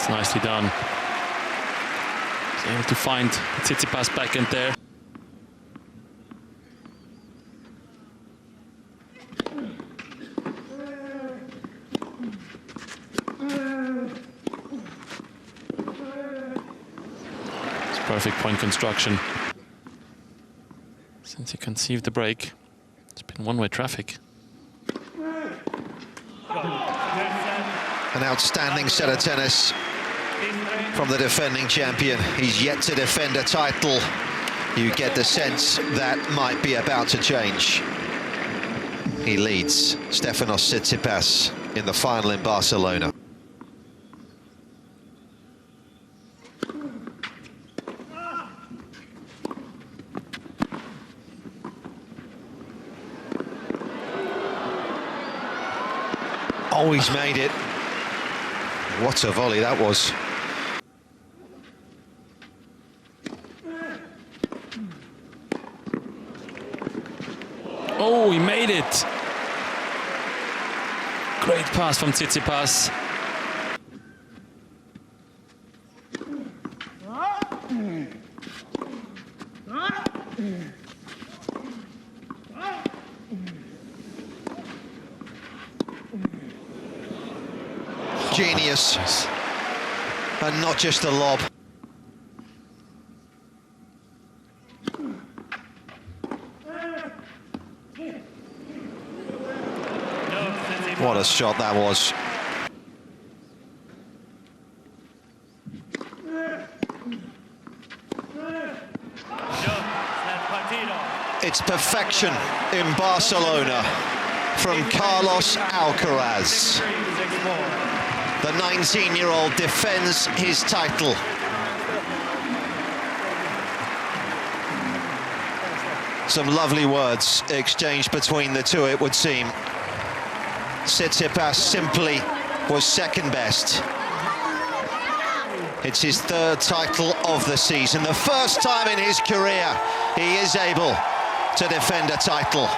That's nicely done. He's able to find Tsitsipas back in there. It's perfect point construction. Since he conceived the break, it's been one-way traffic. An outstanding set of tennis from the defending champion. He's yet to defend a title. You get the sense that might be about to change. He leads Stefanos Tsitsipas in the final in Barcelona. Oh, he's made it. What a volley that was. Oh, he made it. Great pass from Tsitsipas. Genius, and not just a lob. What a shot that was. It's perfection in Barcelona from Carlos Alcaraz. The 19-year-old defends his title. Some lovely words exchanged between the two, it would seem. Tsitsipas simply was second best. It's his third title of the season. The first time in his career he is able to defend a title.